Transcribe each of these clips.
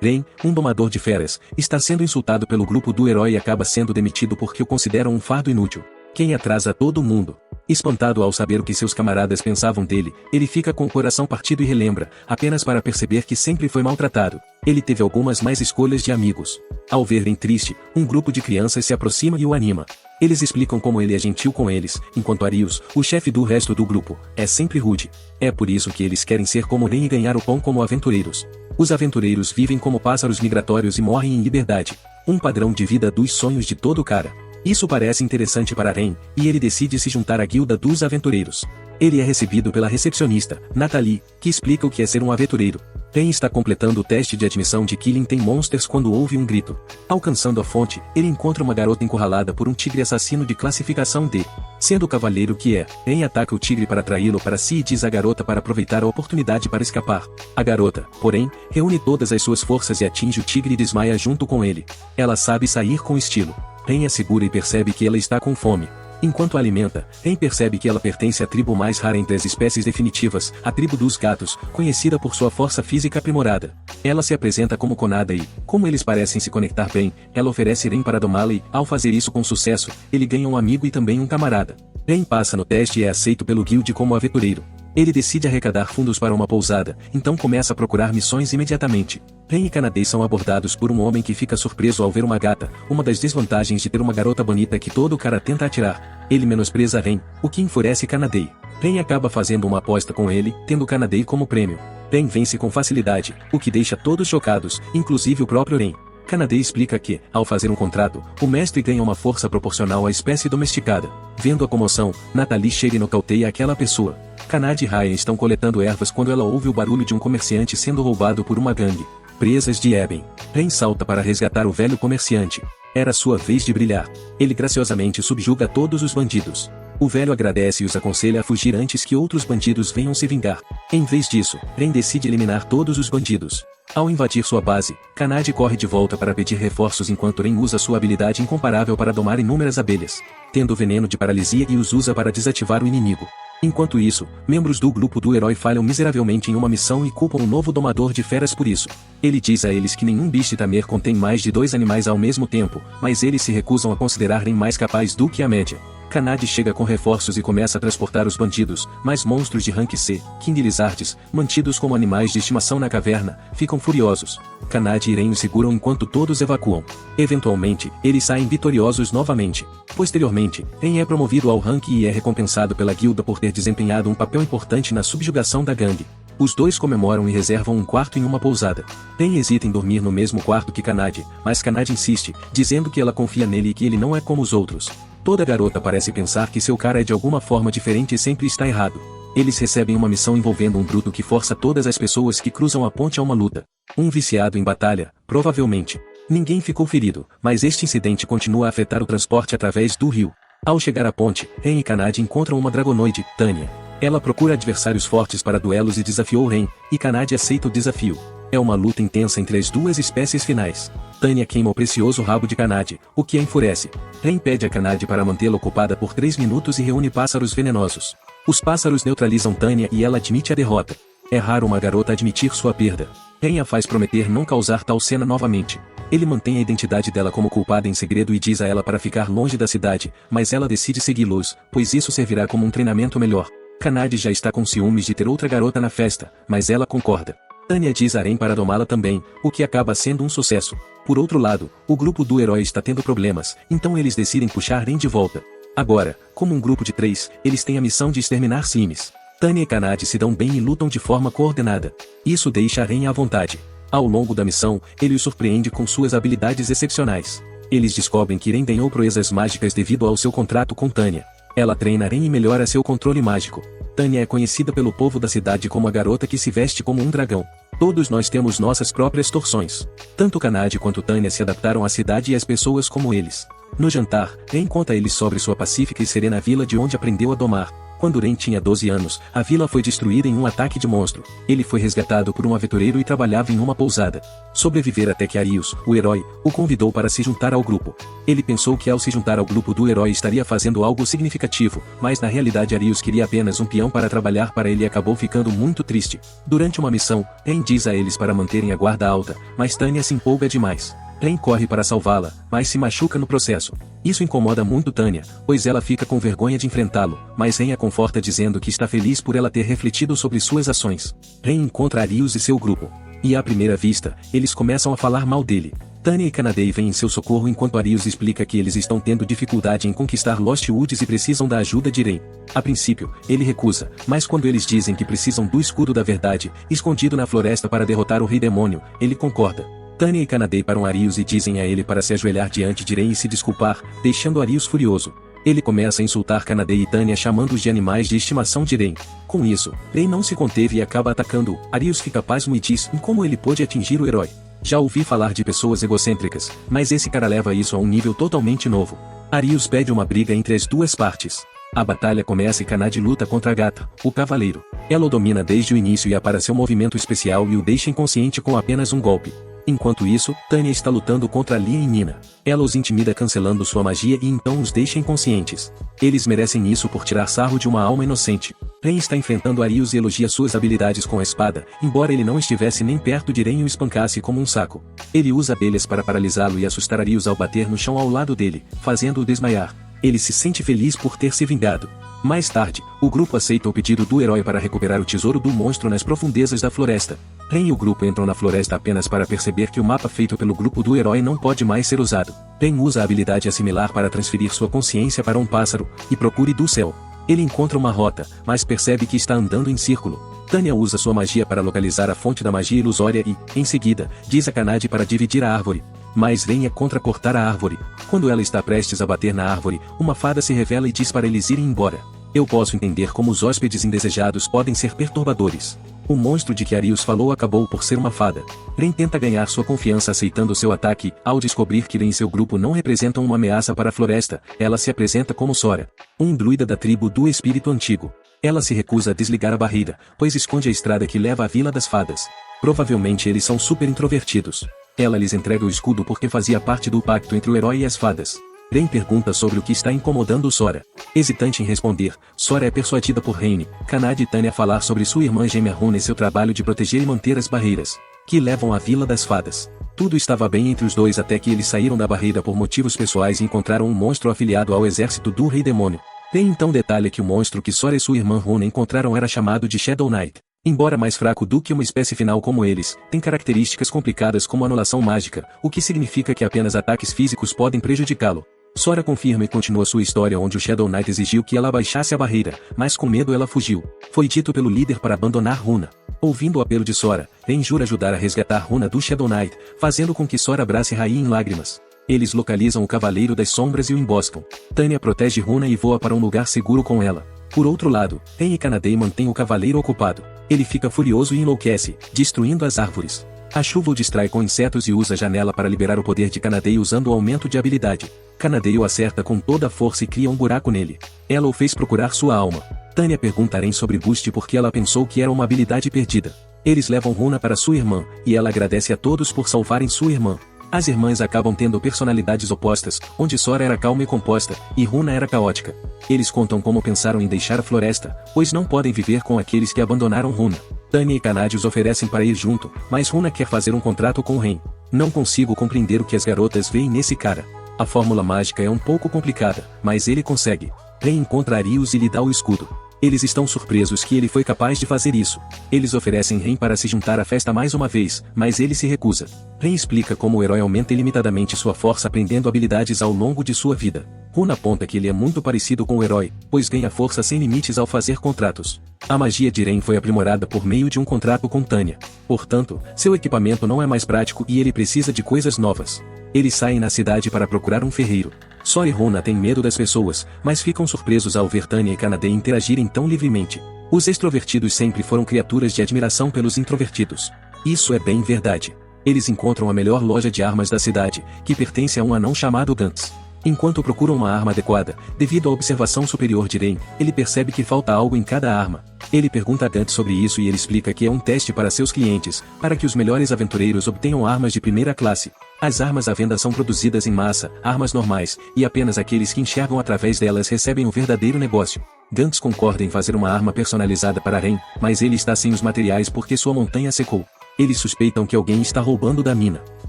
Ren, um domador de feras, está sendo insultado pelo grupo do herói e acaba sendo demitido porque o consideram um fardo inútil. Quem atrasa todo mundo. Espantado ao saber o que seus camaradas pensavam dele, ele fica com o coração partido e relembra, apenas para perceber que sempre foi maltratado. Ele teve algumas mais escolhas de amigos. Ao ver Ren triste, um grupo de crianças se aproxima e o anima. Eles explicam como ele é gentil com eles, enquanto Arius, o chefe do resto do grupo, é sempre rude. É por isso que eles querem ser como Ren e ganhar o pão como aventureiros. Os aventureiros vivem como pássaros migratórios e morrem em liberdade. Um padrão de vida dos sonhos de todo cara. Isso parece interessante para Ren, e ele decide se juntar à guilda dos aventureiros. Ele é recebido pela recepcionista, Natalie, que explica o que é ser um aventureiro. Ren está completando o teste de admissão de Killing Time Monsters quando ouve um grito. Alcançando a fonte, ele encontra uma garota encurralada por um tigre assassino de classificação D. Sendo o cavalheiro que é, Ren ataca o tigre para atraí-lo para si e diz à garota para aproveitar a oportunidade para escapar. A garota, porém, reúne todas as suas forças e atinge o tigre e desmaia junto com ele. Ela sabe sair com estilo. Ren a segura e percebe que ela está com fome. Enquanto a alimenta, Ren percebe que ela pertence à tribo mais rara entre as espécies definitivas, a tribo dos gatos, conhecida por sua força física aprimorada. Ela se apresenta como Conada e, como eles parecem se conectar bem, ela oferece Ren para domá-la e, ao fazer isso com sucesso, ele ganha um amigo e também um camarada. Ren passa no teste e é aceito pelo guild como aventureiro. Ele decide arrecadar fundos para uma pousada, então começa a procurar missões imediatamente. Ren e Kanade são abordados por um homem que fica surpreso ao ver uma gata, uma das desvantagens de ter uma garota bonita que todo cara tenta atirar. Ele menospreza Ren, o que enfurece Kanade. Ren acaba fazendo uma aposta com ele, tendo Kanade como prêmio. Ren vence com facilidade, o que deixa todos chocados, inclusive o próprio Ren. Kanade explica que, ao fazer um contrato, o mestre ganha uma força proporcional à espécie domesticada. Vendo a comoção, Natalie chega e nocauteia aquela pessoa. Kanade e Ryan estão coletando ervas quando ela ouve o barulho de um comerciante sendo roubado por uma gangue. Presas de Eben. Ren salta para resgatar o velho comerciante. Era sua vez de brilhar. Ele graciosamente subjuga todos os bandidos. O velho agradece e os aconselha a fugir antes que outros bandidos venham se vingar. Em vez disso, Ren decide eliminar todos os bandidos. Ao invadir sua base, Kanade corre de volta para pedir reforços enquanto Ren usa sua habilidade incomparável para domar inúmeras abelhas, tendo veneno de paralisia e os usa para desativar o inimigo. Enquanto isso, membros do grupo do herói falham miseravelmente em uma missão e culpam o novo domador de feras por isso. Ele diz a eles que nenhum bicho tamer contém mais de 2 animais ao mesmo tempo, mas eles se recusam a considerar Ren mais capaz do que a média. Kanade chega com reforços e começa a transportar os bandidos, mas monstros de rank C, King Lizards, mantidos como animais de estimação na caverna, ficam furiosos. Kanade e Ren os seguram enquanto todos evacuam. Eventualmente, eles saem vitoriosos novamente. Posteriormente, Ren é promovido ao rank e é recompensado pela guilda por ter desempenhado um papel importante na subjugação da gangue. Os dois comemoram e reservam um quarto em uma pousada. Ren hesita em dormir no mesmo quarto que Kanade, mas Kanade insiste, dizendo que ela confia nele e que ele não é como os outros. Toda garota parece pensar que seu cara é de alguma forma diferente e sempre está errado. Eles recebem uma missão envolvendo um bruto que força todas as pessoas que cruzam a ponte a uma luta. Um viciado em batalha, provavelmente. Ninguém ficou ferido, mas este incidente continua a afetar o transporte através do rio. Ao chegar à ponte, Ren e Kanade encontram uma dragonoide, Tanya. Ela procura adversários fortes para duelos e desafiou Ren, e Kanade aceita o desafio. É uma luta intensa entre as duas espécies finais. Tanya queima o precioso rabo de Kanade, o que a enfurece. Ren pede a Kanade para mantê-la ocupada por 3 minutos e reúne pássaros venenosos. Os pássaros neutralizam Tanya e ela admite a derrota. É raro uma garota admitir sua perda. Ren a faz prometer não causar tal cena novamente. Ele mantém a identidade dela como culpada em segredo e diz a ela para ficar longe da cidade, mas ela decide segui-los, pois isso servirá como um treinamento melhor. Kanade já está com ciúmes de ter outra garota na festa, mas ela concorda. Tanya diz a Ren para domá-la também, o que acaba sendo um sucesso. Por outro lado, o grupo do herói está tendo problemas, então eles decidem puxar Ren de volta. Agora, como um grupo de 3, eles têm a missão de exterminar Sims. Tanya e Kanade se dão bem e lutam de forma coordenada. Isso deixa a Ren à vontade. Ao longo da missão, ele os surpreende com suas habilidades excepcionais. Eles descobrem que Ren ganhou proezas mágicas devido ao seu contrato com Tanya. Ela treina Ren e melhora seu controle mágico. Tanya é conhecida pelo povo da cidade como a garota que se veste como um dragão. Todos nós temos nossas próprias torções. Tanto Kanade quanto Tanya se adaptaram à cidade e às pessoas como eles. No jantar, Ren conta a eles sobre sua pacífica e serena vila de onde aprendeu a domar. Quando Ren tinha 12 anos, a vila foi destruída em um ataque de monstro. Ele foi resgatado por um aventureiro e trabalhava em uma pousada. Sobreviver até que Arius, o herói, o convidou para se juntar ao grupo. Ele pensou que ao se juntar ao grupo do herói estaria fazendo algo significativo, mas na realidade Arius queria apenas um peão para trabalhar para ele e acabou ficando muito triste. Durante uma missão, Ren diz a eles para manterem a guarda alta, mas Tanya se empolga demais. Ren corre para salvá-la, mas se machuca no processo. Isso incomoda muito Tanya, pois ela fica com vergonha de enfrentá-lo, mas Ren a conforta dizendo que está feliz por ela ter refletido sobre suas ações. Ren encontra Arius e seu grupo. E à primeira vista, eles começam a falar mal dele. Tanya e Kanade vêm em seu socorro enquanto Arius explica que eles estão tendo dificuldade em conquistar Lost Woods e precisam da ajuda de Ren. A princípio, ele recusa, mas quando eles dizem que precisam do escudo da verdade, escondido na floresta para derrotar o rei demônio, ele concorda. Tanya e Kanade param Arius e dizem a ele para se ajoelhar diante de Ren e se desculpar, deixando Arius furioso. Ele começa a insultar Kanade e Tanya chamando-os de animais de estimação de Ren. Com isso, Ren não se conteve e acaba atacando-o. Arius fica pasmo e diz como ele pôde atingir o herói. Já ouvi falar de pessoas egocêntricas, mas esse cara leva isso a um nível totalmente novo. Arius pede uma briga entre as duas partes. A batalha começa e Kanade luta contra Agatha, o cavaleiro. Ela o domina desde o início e para seu movimento especial e o deixa inconsciente com apenas um golpe. Enquanto isso, Tanya está lutando contra Lia e Nina. Ela os intimida cancelando sua magia e então os deixa inconscientes. Eles merecem isso por tirar sarro de uma alma inocente. Ren está enfrentando Arius e elogia suas habilidades com a espada, embora ele não estivesse nem perto de Ren e o espancasse como um saco. Ele usa abelhas para paralisá-lo e assustar Arius ao bater no chão ao lado dele, fazendo-o desmaiar. Ele se sente feliz por ter se vingado. Mais tarde, o grupo aceita o pedido do herói para recuperar o tesouro do monstro nas profundezas da floresta. Ren e o grupo entram na floresta apenas para perceber que o mapa feito pelo grupo do herói não pode mais ser usado. Ren usa a habilidade assimilar para transferir sua consciência para um pássaro, e procure do céu. Ele encontra uma rota, mas percebe que está andando em círculo. Tanya usa sua magia para localizar a fonte da magia ilusória e, em seguida, diz a Kanade para dividir a árvore. Mas Ren é contra cortar a árvore. Quando ela está prestes a bater na árvore, uma fada se revela e diz para eles irem embora. Eu posso entender como os hóspedes indesejados podem ser perturbadores. O monstro de que Arius falou acabou por ser uma fada. Ren tenta ganhar sua confiança aceitando seu ataque. Ao descobrir que Ren e seu grupo não representam uma ameaça para a floresta, ela se apresenta como Sora, um druida da tribo do Espírito Antigo. Ela se recusa a desligar a barreira, pois esconde a estrada que leva à Vila das Fadas. Provavelmente eles são super introvertidos. Ela lhes entrega o escudo porque fazia parte do pacto entre o herói e as fadas. Ren pergunta sobre o que está incomodando Sora. Hesitante em responder, Sora é persuadida por Ren, Kanade e Tanya a falar sobre sua irmã gêmea Runa e seu trabalho de proteger e manter as barreiras, que levam à Vila das Fadas. Tudo estava bem entre os dois até que eles saíram da barreira por motivos pessoais e encontraram um monstro afiliado ao exército do Rei Demônio. Ren então detalha que o monstro que Sora e sua irmã Runa encontraram era chamado de Shadow Knight. Embora mais fraco do que uma espécie final como eles, tem características complicadas como anulação mágica, o que significa que apenas ataques físicos podem prejudicá-lo. Sora confirma e continua sua história onde o Shadow Knight exigiu que ela abaixasse a barreira, mas com medo ela fugiu. Foi dito pelo líder para abandonar Runa. Ouvindo o apelo de Sora, Ren jura ajudar a resgatar Runa do Shadow Knight, fazendo com que Sora abrace Rai em lágrimas. Eles localizam o Cavaleiro das Sombras e o emboscam. Tanya protege Runa e voa para um lugar seguro com ela. Por outro lado, Ren e Kanade mantêm o Cavaleiro ocupado. Ele fica furioso e enlouquece, destruindo as árvores. A chuva o distrai com insetos e usa a janela para liberar o poder de Kanade usando o aumento de habilidade. Kanade o acerta com toda a força e cria um buraco nele. Ela o fez procurar sua alma. Tanya pergunta a Ren sobre Boost porque ela pensou que era uma habilidade perdida. Eles levam Runa para sua irmã, e ela agradece a todos por salvarem sua irmã. As irmãs acabam tendo personalidades opostas, onde Sora era calma e composta, e Runa era caótica. Eles contam como pensaram em deixar a floresta, pois não podem viver com aqueles que abandonaram Runa. Tanya e Kanade os oferecem para ir junto, mas Runa quer fazer um contrato com Ren. Não consigo compreender o que as garotas veem nesse cara. A fórmula mágica é um pouco complicada, mas ele consegue. Ren encontra Arius e lhe dá o escudo. Eles estão surpresos que ele foi capaz de fazer isso. Eles oferecem Ren para se juntar à festa mais uma vez, mas ele se recusa. Ren explica como o herói aumenta ilimitadamente sua força aprendendo habilidades ao longo de sua vida. Runa aponta que ele é muito parecido com o herói, pois ganha força sem limites ao fazer contratos. A magia de Ren foi aprimorada por meio de um contrato com Tanya. Portanto, seu equipamento não é mais prático e ele precisa de coisas novas. Eles saem na cidade para procurar um ferreiro. Sora e Runa têm medo das pessoas, mas ficam surpresos ao ver Tanya e Kanade interagirem tão livremente. Os extrovertidos sempre foram criaturas de admiração pelos introvertidos. Isso é bem verdade. Eles encontram a melhor loja de armas da cidade, que pertence a um anão chamado Gantz. Enquanto procura uma arma adequada, devido à observação superior de Ren, ele percebe que falta algo em cada arma. Ele pergunta a Gantz sobre isso e ele explica que é um teste para seus clientes, para que os melhores aventureiros obtenham armas de primeira classe. As armas à venda são produzidas em massa, armas normais, e apenas aqueles que enxergam através delas recebem o verdadeiro negócio. Gantz concorda em fazer uma arma personalizada para Ren, mas ele está sem os materiais porque sua montanha secou. Eles suspeitam que alguém está roubando da mina.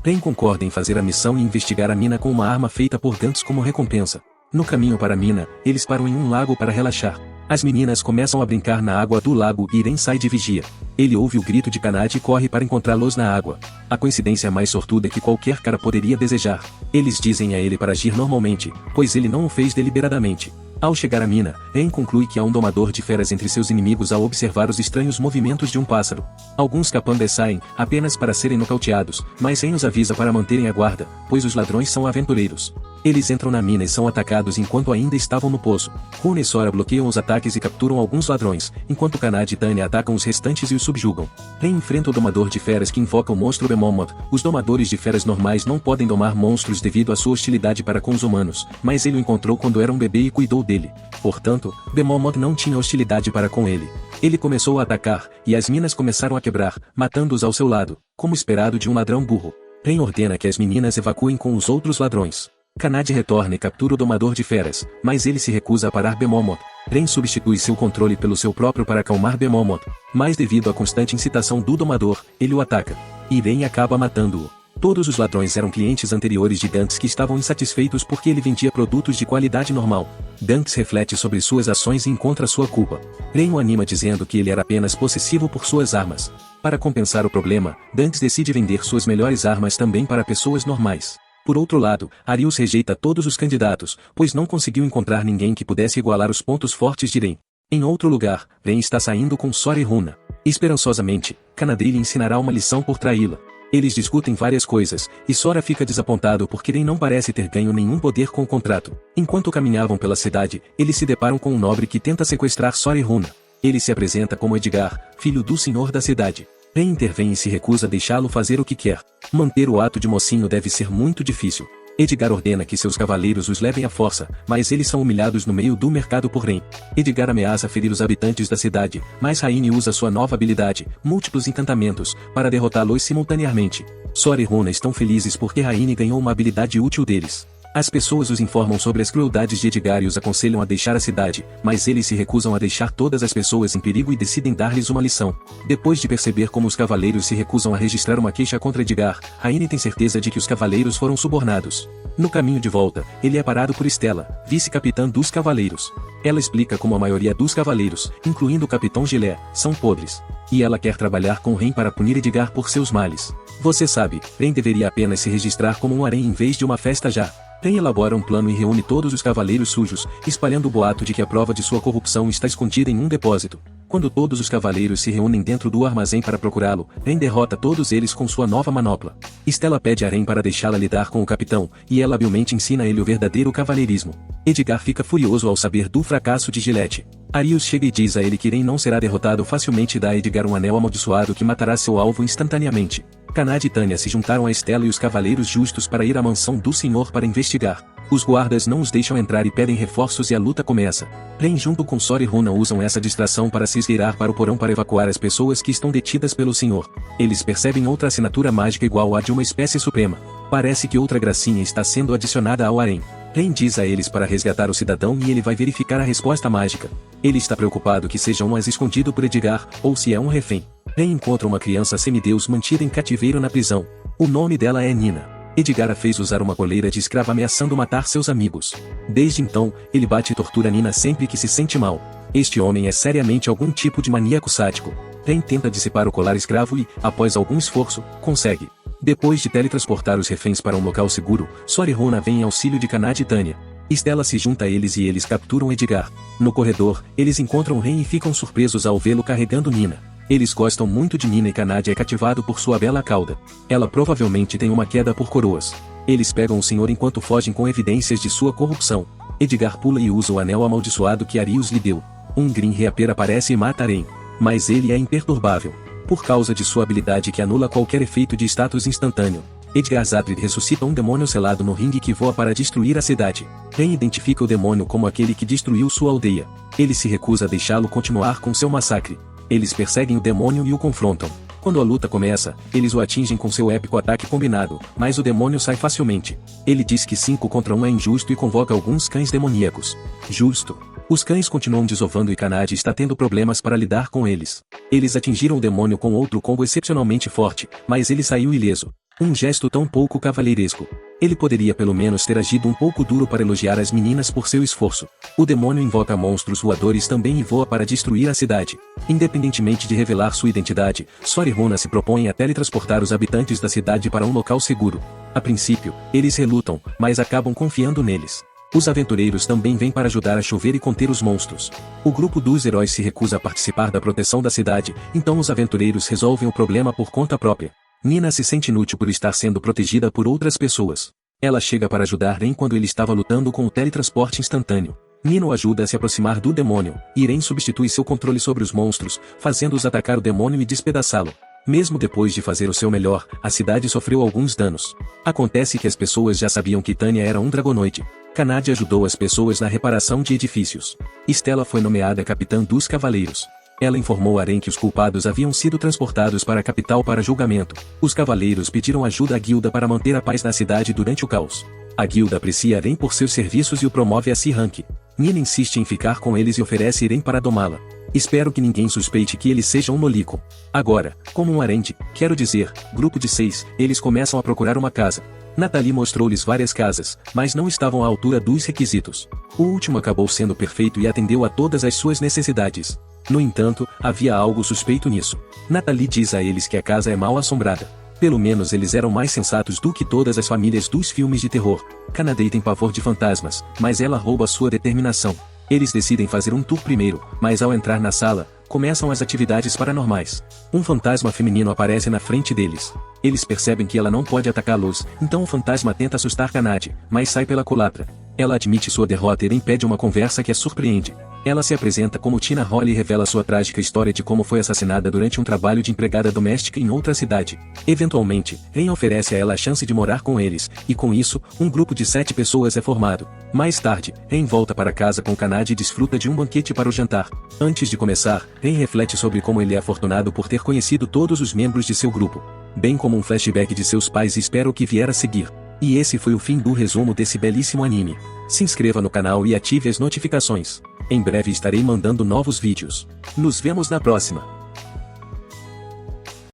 Ren concorda em fazer a missão e investigar a mina com uma arma feita por Gantz como recompensa. No caminho para a mina, eles param em um lago para relaxar. As meninas começam a brincar na água do lago e Ren sai de vigia. Ele ouve o grito de Kanade e corre para encontrá-los na água. A coincidência mais sortuda que qualquer cara poderia desejar. Eles dizem a ele para agir normalmente, pois ele não o fez deliberadamente. Ao chegar à mina, Ren conclui que há um domador de feras entre seus inimigos ao observar os estranhos movimentos de um pássaro. Alguns capangas saem, apenas para serem nocauteados, mas Ren os avisa para manterem a guarda, pois os ladrões são aventureiros. Eles entram na mina e são atacados enquanto ainda estavam no poço. Rune e Sora bloqueiam os ataques e capturam alguns ladrões, enquanto Kanade e Tanya atacam os restantes e os subjugam. Ren enfrenta o domador de feras que invoca o monstro Behemoth. Os domadores de feras normais não podem domar monstros devido à sua hostilidade para com os humanos, mas ele o encontrou quando era um bebê e cuidou dele. Portanto, Behemoth não tinha hostilidade para com ele. Ele começou a atacar, e as minas começaram a quebrar, matando-os ao seu lado, como esperado de um ladrão burro. Ren ordena que as meninas evacuem com os outros ladrões. Kanade retorna e captura o domador de feras, mas ele se recusa a parar Behemoth. Ren substitui seu controle pelo seu próprio para acalmar Behemoth, mas devido à constante incitação do domador, ele o ataca. E Ren acaba matando-o. Todos os ladrões eram clientes anteriores de Gantz que estavam insatisfeitos porque ele vendia produtos de qualidade normal. Gantz reflete sobre suas ações e encontra sua culpa. Ren o anima dizendo que ele era apenas possessivo por suas armas. Para compensar o problema, Gantz decide vender suas melhores armas também para pessoas normais. Por outro lado, Arius rejeita todos os candidatos, pois não conseguiu encontrar ninguém que pudesse igualar os pontos fortes de Ren. Em outro lugar, Ren está saindo com Sora e Runa. Esperançosamente, Kanade lhe ensinará uma lição por traí-la. Eles discutem várias coisas, e Sora fica desapontado porque Ren não parece ter ganho nenhum poder com o contrato. Enquanto caminhavam pela cidade, eles se deparam com um nobre que tenta sequestrar Sora e Runa. Ele se apresenta como Edgar, filho do senhor da cidade. Ren intervém e se recusa a deixá-lo fazer o que quer. Manter o ato de mocinho deve ser muito difícil. Edgar ordena que seus cavaleiros os levem à força, mas eles são humilhados no meio do mercado por Ren. Edgar ameaça ferir os habitantes da cidade, mas Raine usa sua nova habilidade, múltiplos encantamentos, para derrotá-los simultaneamente. Sora e Runa estão felizes porque Raine ganhou uma habilidade útil deles. As pessoas os informam sobre as crueldades de Edgar e os aconselham a deixar a cidade, mas eles se recusam a deixar todas as pessoas em perigo e decidem dar-lhes uma lição. Depois de perceber como os cavaleiros se recusam a registrar uma queixa contra Edgar, Raine tem certeza de que os cavaleiros foram subornados. No caminho de volta, ele é parado por Stella, vice-capitã dos cavaleiros. Ela explica como a maioria dos cavaleiros, incluindo o capitão Gilé, são podres. E ela quer trabalhar com Ren para punir Edgar por seus males. Você sabe, Ren deveria apenas se registrar como um harém em vez de uma festa já. Ren elabora um plano e reúne todos os cavaleiros sujos, espalhando o boato de que a prova de sua corrupção está escondida em um depósito. Quando todos os cavaleiros se reúnem dentro do armazém para procurá-lo, Ren derrota todos eles com sua nova manopla. Stella pede a Ren para deixá-la lidar com o capitão, e ela habilmente ensina a ele o verdadeiro cavalheirismo. Edgar fica furioso ao saber do fracasso de Gillette. Arius chega e diz a ele que Ren não será derrotado facilmente e dá a Edgar um anel amaldiçoado que matará seu alvo instantaneamente. Kanade e Tanya se juntaram a Stella e os cavaleiros justos para ir à mansão do senhor para investigar. Os guardas não os deixam entrar e pedem reforços e a luta começa. Ren junto com Sora e Runa usam essa distração para se esgueirar para o porão para evacuar as pessoas que estão detidas pelo senhor. Eles percebem outra assinatura mágica igual à de uma espécie suprema. Parece que outra gracinha está sendo adicionada ao harém. Ren diz a eles para resgatar o cidadão e ele vai verificar a resposta mágica. Ele está preocupado que seja um as escondido por Edgar, ou se é um refém. Ren encontra uma criança semideus mantida em cativeiro na prisão. O nome dela é Nina. Edgar a fez usar uma coleira de escrava ameaçando matar seus amigos. Desde então, ele bate e tortura Nina sempre que se sente mal. Este homem é seriamente algum tipo de maníaco sádico. Ren tenta dissipar o colar escravo e, após algum esforço, consegue. Depois de teletransportar os reféns para um local seguro, Sora e Runa vêm em auxílio de Kanade e Tanya. Stella se junta a eles e eles capturam Edgar. No corredor, eles encontram Ren e ficam surpresos ao vê-lo carregando Nina. Eles gostam muito de Nina e Kanade é cativado por sua bela cauda. Ela provavelmente tem uma queda por coroas. Eles pegam o senhor enquanto fogem com evidências de sua corrupção. Edgar pula e usa o anel amaldiçoado que Arius lhe deu. Um Grim Reaper aparece e mata Ren. Mas ele é imperturbável. Por causa de sua habilidade que anula qualquer efeito de status instantâneo. Edgar Zaprid ressuscita um demônio selado no ringue que voa para destruir a cidade. Ren identifica o demônio como aquele que destruiu sua aldeia. Ele se recusa a deixá-lo continuar com seu massacre. Eles perseguem o demônio e o confrontam. Quando a luta começa, eles o atingem com seu épico ataque combinado, mas o demônio sai facilmente. Ele diz que 5 contra 1 é injusto e convoca alguns cães demoníacos. Justo. Os cães continuam desovando e Kanade está tendo problemas para lidar com eles. Eles atingiram o demônio com outro combo excepcionalmente forte, mas ele saiu ileso. Um gesto tão pouco cavalheiresco. Ele poderia pelo menos ter agido um pouco duro para elogiar as meninas por seu esforço. O demônio invoca monstros voadores também e voa para destruir a cidade. Independentemente de revelar sua identidade, Sora e Runa se propõem a teletransportar os habitantes da cidade para um local seguro. A princípio, eles relutam, mas acabam confiando neles. Os aventureiros também vêm para ajudar a chover e conter os monstros. O grupo dos heróis se recusa a participar da proteção da cidade, então os aventureiros resolvem o problema por conta própria. Nina se sente inútil por estar sendo protegida por outras pessoas. Ela chega para ajudar Ren quando ele estava lutando com o teletransporte instantâneo. Nina o ajuda a se aproximar do demônio, e Ren substitui seu controle sobre os monstros, fazendo-os atacar o demônio e despedaçá-lo. Mesmo depois de fazer o seu melhor, a cidade sofreu alguns danos. Acontece que as pessoas já sabiam que Tanya era um dragonoide. Kanade ajudou as pessoas na reparação de edifícios. Stella foi nomeada capitã dos cavaleiros. Ela informou a Ren que os culpados haviam sido transportados para a capital para julgamento. Os cavaleiros pediram ajuda à guilda para manter a paz na cidade durante o caos. A guilda aprecia Ren por seus serviços e o promove a C-Rank. Nina insiste em ficar com eles e oferece Ren para domá-la. Espero que ninguém suspeite que ele seja um Nolicon. Agora, como um Arend, quero dizer, grupo de 6, eles começam a procurar uma casa. Nathalie mostrou-lhes várias casas, mas não estavam à altura dos requisitos. O último acabou sendo perfeito e atendeu a todas as suas necessidades. No entanto, havia algo suspeito nisso. Nathalie diz a eles que a casa é mal assombrada. Pelo menos eles eram mais sensatos do que todas as famílias dos filmes de terror. Kanade tem pavor de fantasmas, mas ela rouba sua determinação. Eles decidem fazer um tour primeiro, mas ao entrar na sala, começam as atividades paranormais. Um fantasma feminino aparece na frente deles. Eles percebem que ela não pode atacá-los, então o fantasma tenta assustar Kanade, mas sai pela culatra. Ela admite sua derrota e impede uma conversa que a surpreende. Ela se apresenta como Tina Holly e revela sua trágica história de como foi assassinada durante um trabalho de empregada doméstica em outra cidade. Eventualmente, Ren oferece a ela a chance de morar com eles, e com isso, um grupo de 7 pessoas é formado. Mais tarde, Ren volta para casa com Kanade e desfruta de um banquete para o jantar. Antes de começar, Ren reflete sobre como ele é afortunado por ter conhecido todos os membros de seu grupo, bem como um flashback de seus pais e espera o que vier a seguir. E esse foi o fim do resumo desse belíssimo anime. Se inscreva no canal e ative as notificações. Em breve estarei mandando novos vídeos. Nos vemos na próxima.